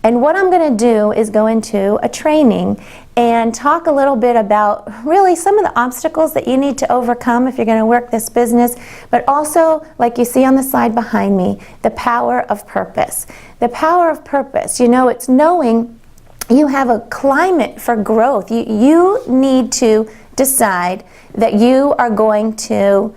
And what I'm going to do is go into a training and talk a little bit about really some of the obstacles that you need to overcome if you're going to work this business, but also, like you see on the slide behind me, the power of purpose. The power of purpose, you know, it's knowing you have a climate for growth. You need to decide that you are going to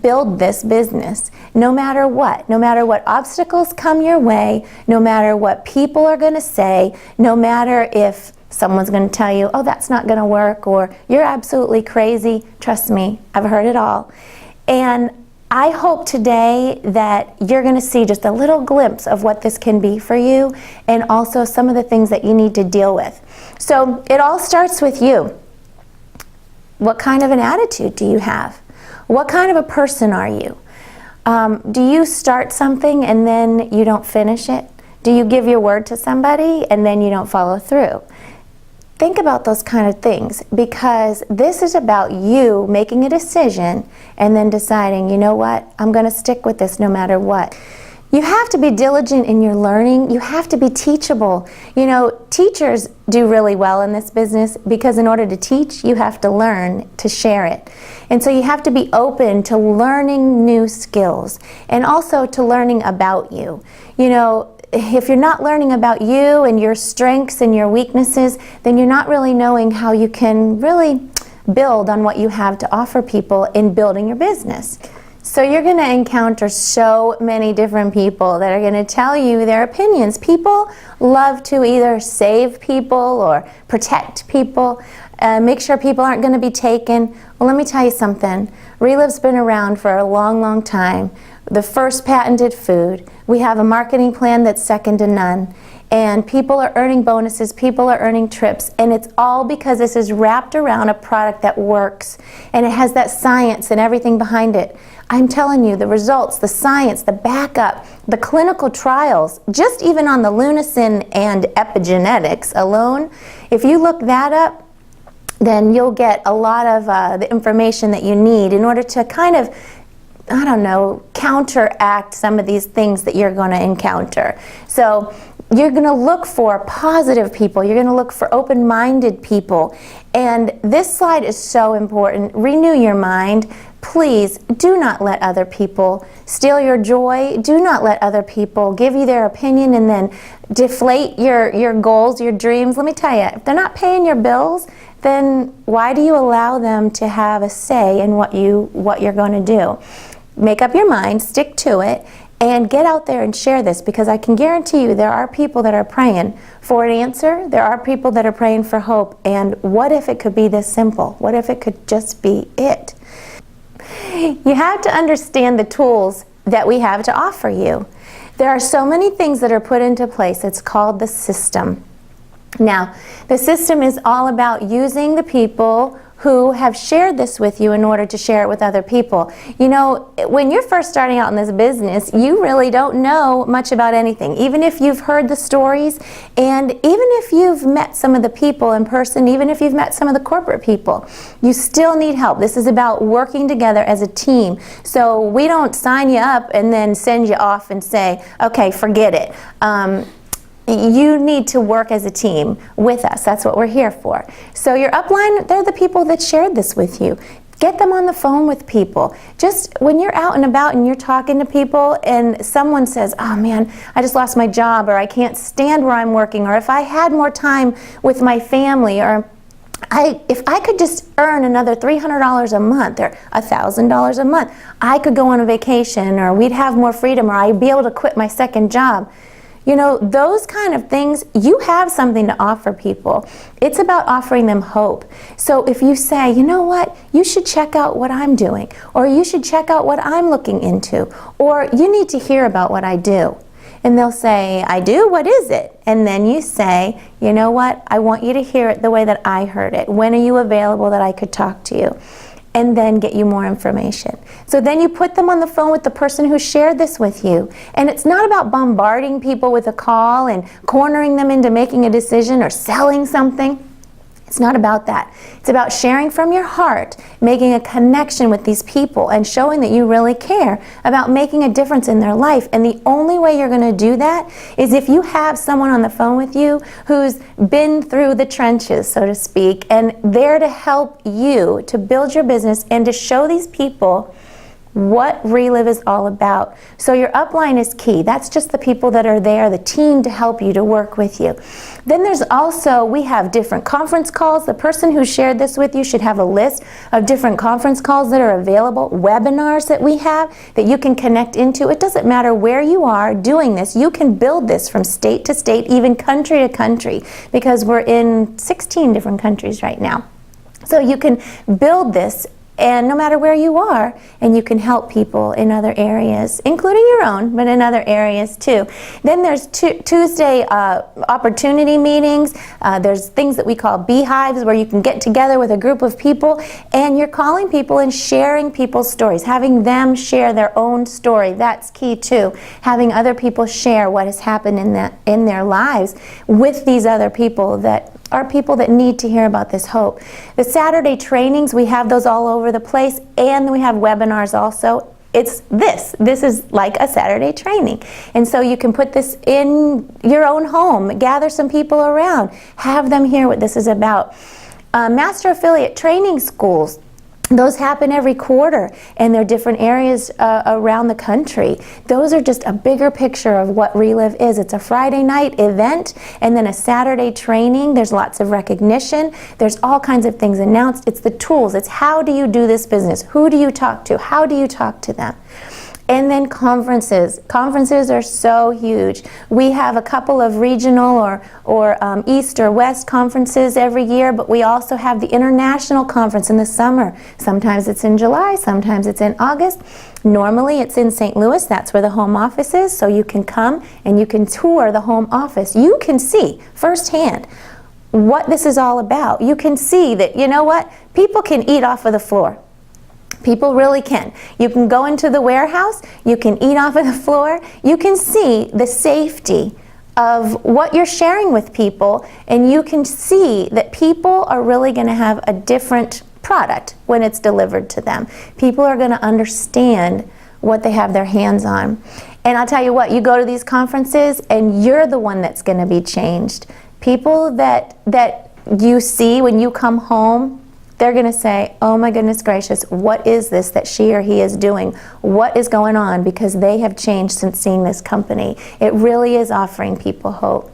build this business no matter what obstacles come your way, no matter what people are going to say, no matter if someone's going to tell you, oh, that's not going to work, or you're absolutely crazy. Trust me, I've heard it all. And I hope today that you're going to see just a little glimpse of what this can be for you, and also some of the things that you need to deal with. So it all starts with you. What kind of an attitude do you have? What kind of a person are you? Do you start something and then you don't finish it? Do you give your word to somebody and then you don't follow through? Think about those kind of things, because this is about you making a decision and then deciding, you know what, I'm going to stick with this no matter what. You have to be diligent in your learning. You have to be teachable. You know, teachers do really well in this business because in order to teach, you have to learn to share it. And so you have to be open to learning new skills and also to learning about you. You know, if you're not learning about you and your strengths and your weaknesses, then you're not really knowing how you can really build on what you have to offer people in building your business. So you're going to encounter so many different people that are going to tell you their opinions. People love to either save people or protect people, make sure people aren't going to be taken. Well, let me tell you something. Reliv's been around for a long, long time. The first patented food. We have a marketing plan that's second to none. And people are earning bonuses, people are earning trips, and it's all because this is wrapped around a product that works, and it has that science and everything behind it. I'm telling you, the results, the science, the backup, the clinical trials, just even on the lunasin and epigenetics alone, if you look that up, then you'll get a lot of the information that you need in order to kind of, I don't know, counteract some of these things that you're going to encounter. So you're going to look for positive people. You're going to look for open-minded people. And this slide is so important. Renew your mind. Please do not let other people steal your joy. Do not let other people give you their opinion and then deflate your goals, your dreams. Let me tell you, if they're not paying your bills, then why do you allow them to have a say in what you're going to do? Make up your mind, stick to it, and get out there and share this, because I can guarantee you there are people that are praying for an answer. There are people that are praying for hope. And what if it could be this simple? What if it could just be it? You have to understand the tools that we have to offer you. There are so many things that are put into place. It's called the system. Now, the system is all about using the people who have shared this with you in order to share it with other people. You know, when you're first starting out in this business, you really don't know much about anything. Even if you've heard the stories, and even if you've met some of the people in person, even if you've met some of the corporate people, you still need help. This is about working together as a team. So we don't sign you up and then send you off and say, okay, forget it. You need to work as a team with us. That's what we're here for. So your upline, they're the people that shared this with you. Get them on the phone with people. Just when you're out and about and you're talking to people and someone says, oh man, I just lost my job, or I can't stand where I'm working, or if I had more time with my family, or if I could just earn another $300 a month or $1,000 a month, I could go on a vacation, or we'd have more freedom, or I'd be able to quit my second job. You know, those kind of things, you have something to offer people. It's about offering them hope. So if you say, you know what, you should check out what I'm doing, or you should check out what I'm looking into, or you need to hear about what I do. And they'll say, I do? What is it? And then you say, you know what, I want you to hear it the way that I heard it. When are you available that I could talk to you? And then get you more information. So then you put them on the phone with the person who shared this with you. And it's not about bombarding people with a call and cornering them into making a decision or selling something. It's not about that. It's about sharing from your heart, making a connection with these people and showing that you really care about making a difference in their life. And the only way you're going to do that is if you have someone on the phone with you who's been through the trenches, so to speak, and there to help you to build your business and to show these people what Relive is all about. So your upline is key. That's just the people that are there, the team to help you, to work with you. Then there's also, we have different conference calls. The person who shared this with you should have a list of different conference calls that are available, webinars that we have that you can connect into. It doesn't matter where you are doing this. You can build this from state to state, even country to country, because we're in 16 different countries right now. So you can build this, and no matter where you are, and you can help people in other areas, including your own, but in other areas too. Then there's Tuesday opportunity meetings. There's things that we call beehives, where you can get together with a group of people and you're calling people and sharing people's stories, having them share their own story. That's key too. Having other people share what has happened in their lives with these other people that are people that need to hear about this hope. The Saturday trainings, we have those all over the place, and we have webinars also. It's this is like a Saturday training. And so you can put this in your own home, gather some people around, have them hear what this is about. Master Affiliate Training Schools, those happen every quarter, and they're different areas around the country. Those are just a bigger picture of what Relive is. It's a Friday night event and then a Saturday training. There's lots of recognition. There's all kinds of things announced. It's the tools. It's how do you do this business? Who do you talk to? How do you talk to them? And then conferences. Conferences are so huge. We have a couple of regional or East or West conferences every year, but we also have the international conference in the summer. Sometimes it's in July, sometimes it's in August. Normally it's in St. Louis. That's where the home office is, so you can come and you can tour the home office. You can see firsthand what this is all about. You can see that, you know what, people can eat off of the floor. People really can. You can go into the warehouse, you can eat off of the floor, you can see the safety of what you're sharing with people, and you can see that people are really going to have a different product when it's delivered to them. People are going to understand what they have their hands on. And I'll tell you what, you go to these conferences and you're the one that's going to be changed. People that you see when you come home, they're going to say, oh my goodness gracious, what is this that she or he is doing? What is going on? Because they have changed since seeing this company. It really is offering people hope.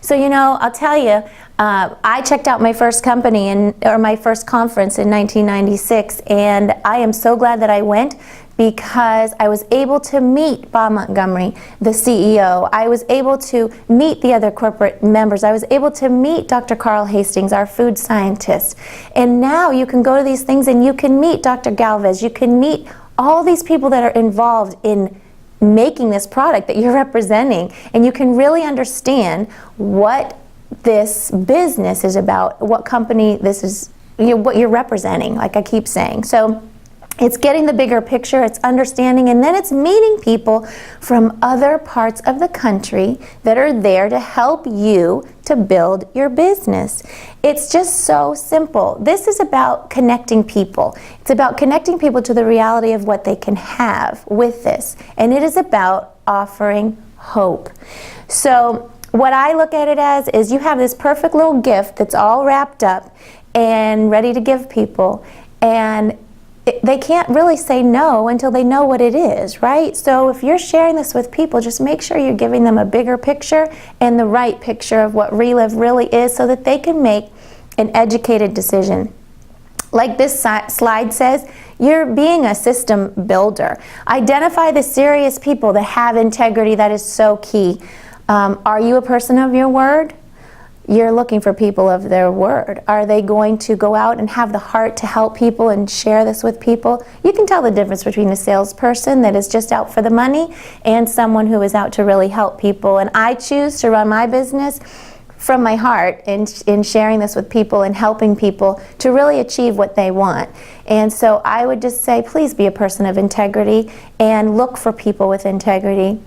So, you know, I'll tell you, I checked out my first company or my first conference in 1996, and I am so glad that I went, because I was able to meet Bob Montgomery, the CEO. I was able to meet the other corporate members. I was able to meet Dr. Carl Hastings, our food scientist. And now you can go to these things and you can meet Dr. Galvez. You can meet all these people that are involved in making this product that you're representing. And you can really understand what this business is about, what company this is, what you're representing, like I keep saying. So it's getting the bigger picture, it's understanding, and then it's meeting people from other parts of the country that are there to help you to build your business. It's just so simple. This is about connecting people. It's about connecting people to the reality of what they can have with this. And it is about offering hope. So what I look at it as is you have this perfect little gift that's all wrapped up and ready to give people, and they can't really say no until they know what it is, right? So if you're sharing this with people, just make sure you're giving them a bigger picture and the right picture of what Relive really is, so that they can make an educated decision. Like this slide says, you're being a system builder. Identify the serious people that have integrity. That is so key. Are you a person of your word? You're looking for people of their word. Are they going to go out and have the heart to help people and share this with people? You can tell the difference between a salesperson that is just out for the money and someone who is out to really help people. And I choose to run my business from my heart in sharing this with people and helping people to really achieve what they want. And so I would just say, please be a person of integrity and look for people with integrity.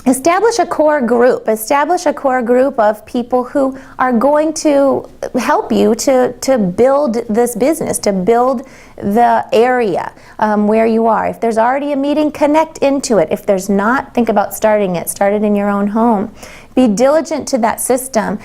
establish a core group. Establish a core group of people who are going to help you to build this business, to build the area where you are. If there's already a meeting, connect into it. If there's not, think about starting it. Start it in your own home. Be diligent to that system.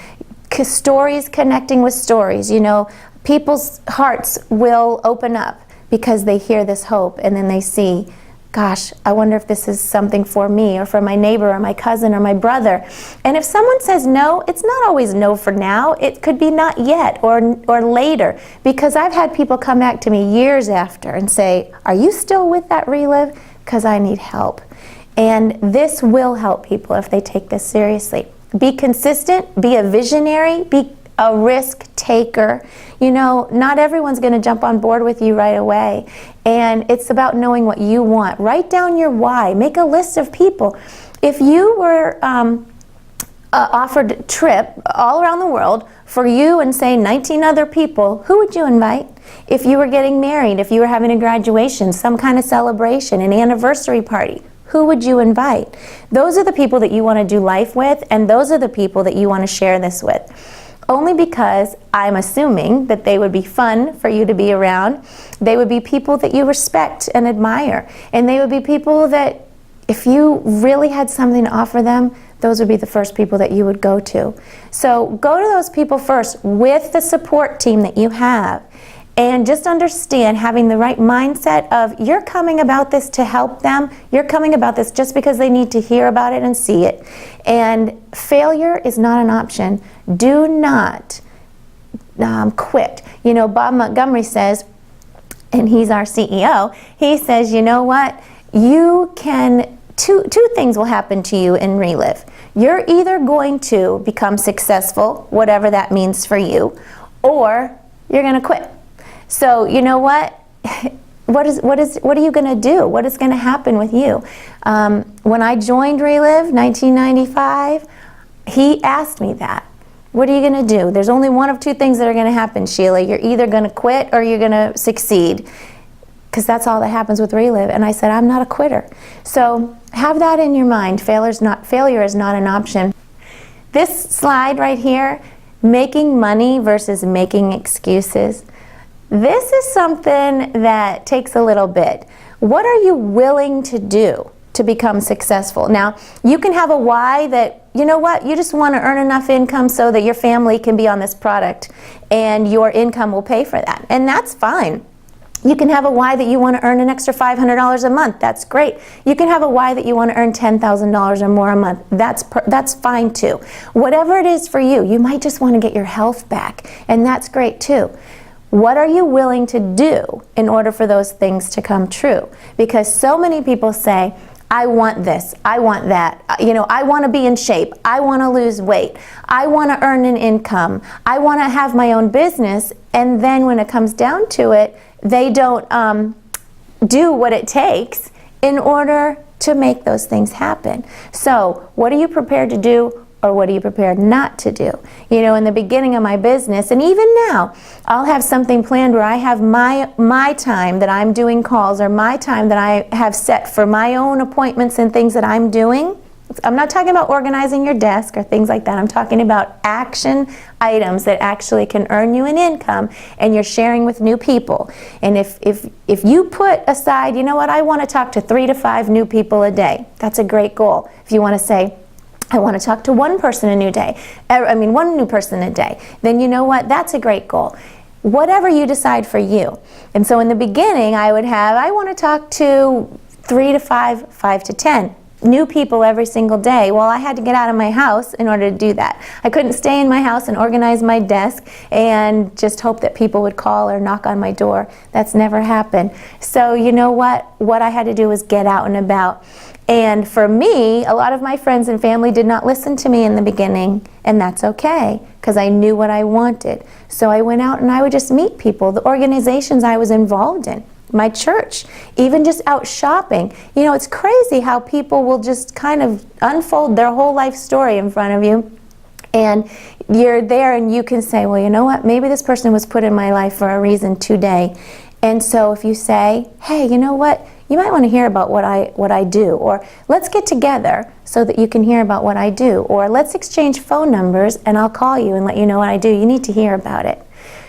Stories connecting with stories. You know, people's hearts will open up because they hear this hope and then they see, gosh, I wonder if this is something for me or for my neighbor or my cousin or my brother. And if someone says no, it's not always no for now. It could be not yet or later, because I've had people come back to me years after and say, are you still with that Relive? Because I need help. And this will help people if they take this seriously. Be consistent, be a visionary, be a risk taker. You know, not everyone's going to jump on board with you right away. And it's about knowing what you want. Write down your why. Make a list of people. If you were offered a trip all around the world for you and say 19 other people, who would you invite? If you were getting married, if you were having a graduation, some kind of celebration, an anniversary party, who would you invite? Those are the people that you want to do life with, and those are the people that you want to share this with. Only because I'm assuming that they would be fun for you to be around. They would be people that you respect and admire. And they would be people that, if you really had something to offer them, those would be the first people that you would go to. So go to those people first with the support team that you have. And just understand, having the right mindset of, you're coming about this to help them. You're coming about this just because they need to hear about it and see it. And failure is not an option. Do not quit. You know, Bob Montgomery says, and he's our CEO, he says, you know what? You can, two things will happen to you in Relive. You're either going to become successful, whatever that means for you, or you're going to quit. So you know what? What are you going to do? What is going to happen with you? When I joined Relive, 1995, he asked me that. What are you going to do? There's only one of two things that are going to happen, Sheila. You're either going to quit or you're going to succeed, because that's all that happens with Relive. And I said, I'm not a quitter. So have that in your mind. Failure is not an option. This slide right here, making money versus making excuses. This is something that takes a little bit. What are you willing to do to become successful? Now, you can have a why that, you know what, you just want to earn enough income so that your family can be on this product and your income will pay for that. And that's fine. You can have a why that you want to earn an extra $500 a month. That's great. You can have a why that you want to earn $10,000 or more a month. That's fine too. Whatever it is for you, you might just want to get your health back, and that's great too. What are you willing to do in order for those things to come true? Because so many people say, I want this, I want that, you know, I want to be in shape, I want to lose weight, I want to earn an income, I want to have my own business, and then when it comes down to it, they don't do what it takes in order to make those things happen. So what are you prepared to do, or what are you prepared not to do? You know, in the beginning of my business, and even now, I'll have something planned where I have my time that I'm doing calls, or my time that I have set for my own appointments and things that I'm doing. I'm not talking about organizing your desk or things like that. I'm talking about action items that actually can earn you an income, and you're sharing with new people. And if you put aside, you know what, I want to talk to 3 to 5 new people a day. That's a great goal. If you want to say, I want to talk to one person a new day, one new person a day, then you know what, that's a great goal. Whatever you decide for you. And so in the beginning, I want to talk to 3 to 5, 5 to 10 new people every single day. Well, I had to get out of my house in order to do that. I couldn't stay in my house and organize my desk and just hope that people would call or knock on my door. That's never happened. So you know what I had to do was get out and about. And for me, a lot of my friends and family did not listen to me in the beginning, and that's okay, because I knew what I wanted. So I went out and I would just meet people, the organizations I was involved in, my church, even just out shopping. You know, it's crazy how people will just kind of unfold their whole life story in front of you, and you're there and you can say, well, you know what, maybe this person was put in my life for a reason today. And so if you say, hey, you know what, you might want to hear about what I do, or let's get together so that you can hear about what I do. Or let's exchange phone numbers and I'll call you and let you know what I do. You need to hear about it.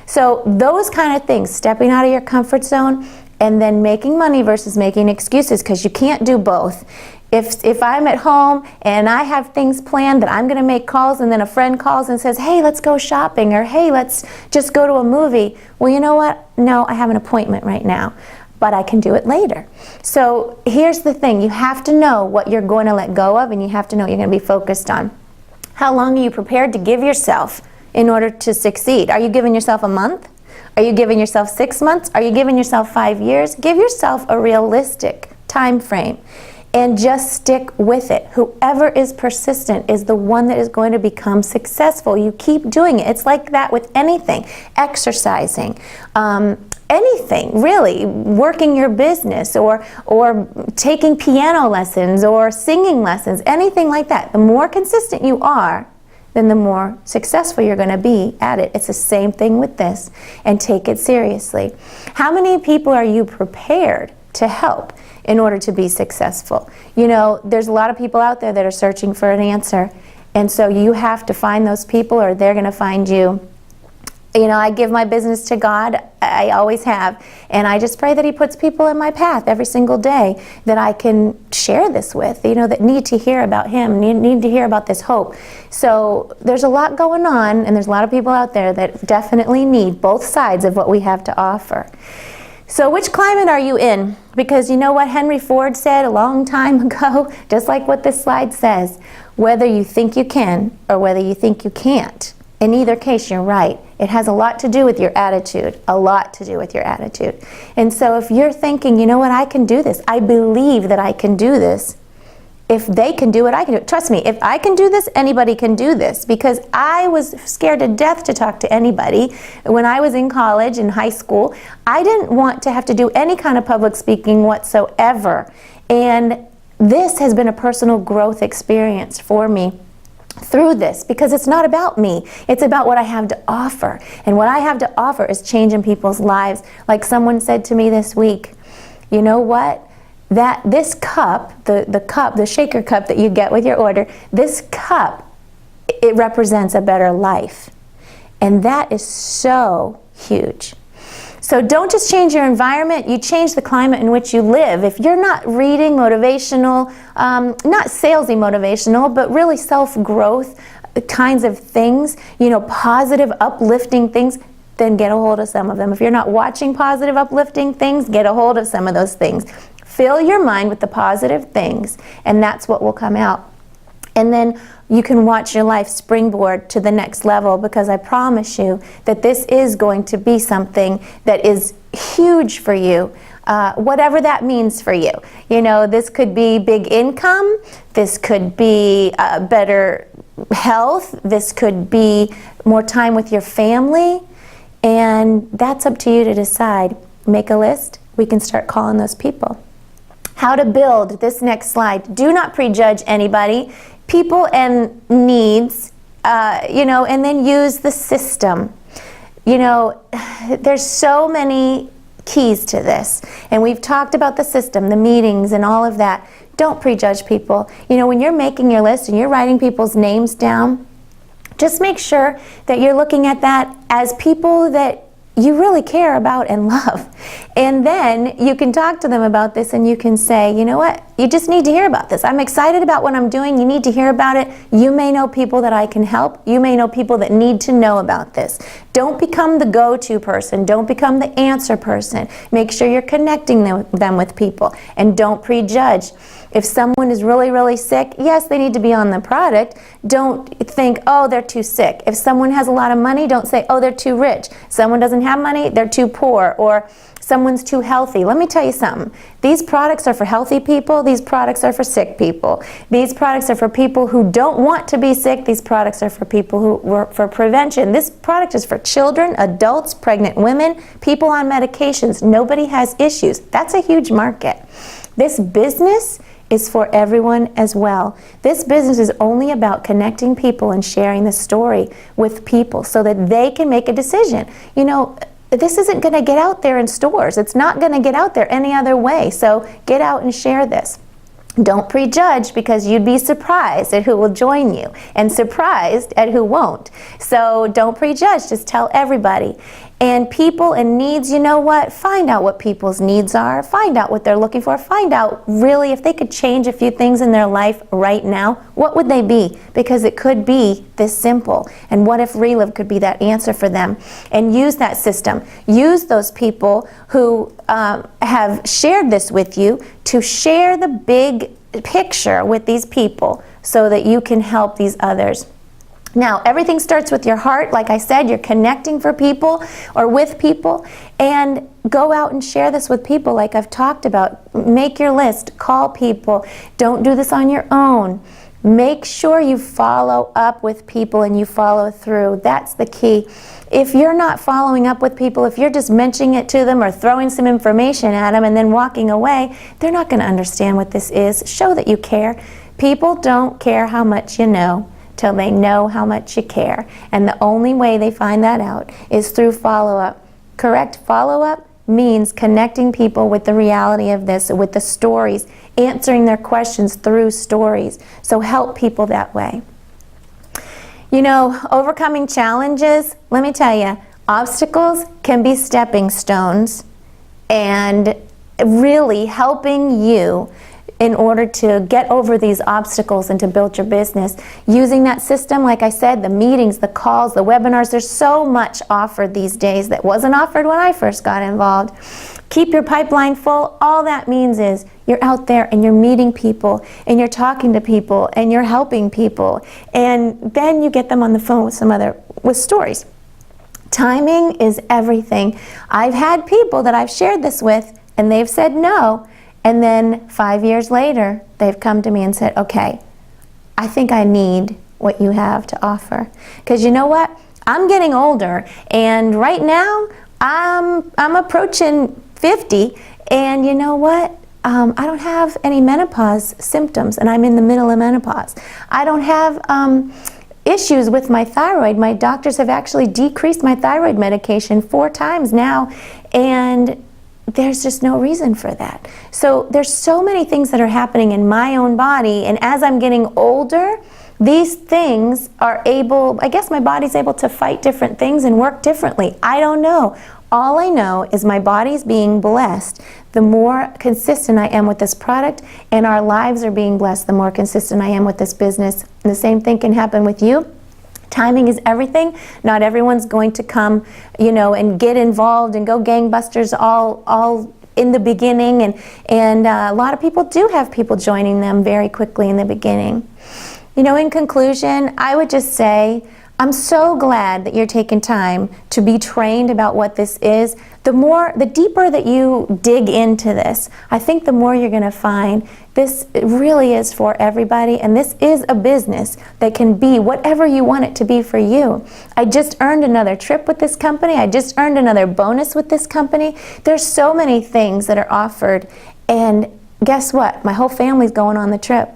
So those kind of things, stepping out of your comfort zone and then making money versus making excuses, because you can't do both. If I'm at home and I have things planned that I'm going to make calls, and then a friend calls and says, hey, let's go shopping, or hey, let's just go to a movie. Well, you know what? No, I have an appointment right now, but I can do it later. So here's the thing. You have to know what you're going to let go of, and you have to know what you're going to be focused on. How long are you prepared to give yourself in order to succeed? Are you giving yourself a month? Are you giving yourself 6 months? Are you giving yourself 5 years? Give yourself a realistic time frame and just stick with it. Whoever is persistent is the one that is going to become successful. You keep doing it. It's like that with anything. Exercising, anything really, working your business, or taking piano lessons or singing lessons, anything like that. The more consistent you are, then the more successful you're going to be at it. It's the same thing with this, and take it seriously. How many people are you prepared to help in order to be successful? You know, there's a lot of people out there that are searching for an answer, and so you have to find those people, or they're going to find you. You know, I give my business to God. I always have. And I just pray that He puts people in my path every single day that I can share this with, you know, that need to hear about Him, need to hear about this hope. So there's a lot going on, and there's a lot of people out there that definitely need both sides of what we have to offer. So which climate are you in? Because you know what Henry Ford said a long time ago, just like what this slide says, whether you think you can or whether you think you can't. In either case, you're right. It has a lot to do with your attitude, a lot to do with your attitude. And so if you're thinking, you know what, I can do this, I believe that I can do this. If they can do it, I can do it. Trust me, if I can do this, anybody can do this, because I was scared to death to talk to anybody. When I was in college, in high school, I didn't want to have to do any kind of public speaking whatsoever. And this has been a personal growth experience for me through this, because it's not about me. It's about what I have to offer. And what I have to offer is changing people's lives. Like someone said to me this week, you know what? That this cup, the shaker cup that you get with your order, this cup, it represents a better life. And that is so huge. So don't just change your environment, you change the climate in which you live. If you're not reading motivational, not salesy motivational, but really self-growth kinds of things, you know, positive, uplifting things, then get a hold of some of them. If you're not watching positive, uplifting things, get a hold of some of those things. Fill your mind with the positive things, and that's what will come out. And then you can watch your life springboard to the next level, because I promise you that this is going to be something that is huge for you, whatever that means for you. You know, this could be big income, this could be better health, this could be more time with your family, and that's up to you to decide. Make a list, we can start calling those people. How to build, this next slide. Do not prejudge anybody. People and needs, you know, and then use the system. You know, there's so many keys to this, and we've talked about the system, the meetings, and all of that. Don't prejudge people. You know, when you're making your list and you're writing people's names down, just make sure that you're looking at that as people that you really care about and love. And then you can talk to them about this, and you can say, you know what, you just need to hear about this. I'm excited about what I'm doing. You need to hear about it. You may know people that I can help. You may know people that need to know about this. Don't become the go-to person. Don't become the answer person. Make sure you're connecting them with people, and don't prejudge. If someone is really, really sick, yes, they need to be on the product. Don't think, oh, they're too sick. If someone has a lot of money, don't say, oh, they're too rich. Someone doesn't have money, they're too poor, or someone's too healthy. Let me tell you something. These products are for healthy people. These products are for sick people. These products are for people who don't want to be sick. These products are for people who work for prevention. This product is for children, adults, pregnant women, people on medications. Nobody has issues. That's a huge market. This business is for everyone as well. This business is only about connecting people and sharing the story with people so that they can make a decision. You know, this isn't going to get out there in stores. It's not going to get out there any other way. So get out and share this. Don't prejudge, because you'd be surprised at who will join you and surprised at who won't. So don't prejudge, just tell everybody. And people and needs, you know what? Find out what people's needs are. Find out what they're looking for. Find out really if they could change a few things in their life right now, what would they be? Because it could be this simple. And what if Relive could be that answer for them? And use that system. Use those people who have shared this with you to share the big picture with these people so that you can help these others. Now, everything starts with your heart. Like I said, you're connecting for people or with people, and go out and share this with people like I've talked about. Make your list, call people. Don't do this on your own. Make sure you follow up with people and you follow through. That's the key. If you're not following up with people, if you're just mentioning it to them or throwing some information at them and then walking away, they're not going to understand what this is. Show that you care. People don't care how much you know till they know how much you care. And the only way they find that out is through follow-up. Correct follow-up means connecting people with the reality of this, with the stories, answering their questions through stories. So help people that way. You know, overcoming challenges, let me tell you, obstacles can be stepping stones and really helping you in order to get over these obstacles and to build your business. Using that system, like I said, the meetings, the calls, the webinars, there's so much offered these days that wasn't offered when I first got involved. Keep your pipeline full. All that means is you're out there and you're meeting people and you're talking to people and you're helping people, and then you get them on the phone with stories. Timing is everything. I've had people that I've shared this with and they've said no. And then 5 years later, they've come to me and said, okay, I think I need what you have to offer. Because you know what? I'm getting older, and right now, I'm approaching 50, and you know what? I don't have any menopause symptoms, and I'm in the middle of menopause. I don't have issues with my thyroid. My doctors have actually decreased my thyroid medication 4 times now, and there's just no reason for that. So there's so many things that are happening in my own body, and as I'm getting older, these things are able, I guess my body's able to fight different things and work differently. I don't know. All I know is my body's being blessed the more consistent I am with this product, and our lives are being blessed the more consistent I am with this business. And the same thing can happen with you. Timing is everything. Not everyone's going to come, you know, and get involved and go gangbusters all in the beginning, and a lot of people do have people joining them very quickly in the beginning. You know, in conclusion, I would just say, I'm so glad that you're taking time to be trained about what this is. The deeper that you dig into this, I think the more you're going to find this really is for everybody, and this is a business that can be whatever you want it to be for you. I just earned another trip with this company. I just earned another bonus with this company. There's so many things that are offered, and guess what? My whole family's going on the trip,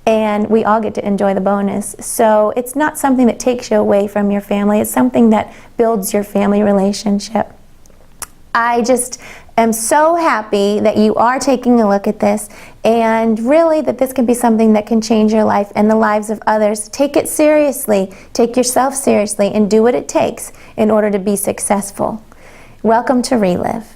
and we all get to enjoy the bonus. So it's not something that takes you away from your family. It's something that builds your family relationship. I just am so happy that you are taking a look at this, and really that this can be something that can change your life and the lives of others. Take it seriously, take yourself seriously, and do what it takes in order to be successful. Welcome to Relive.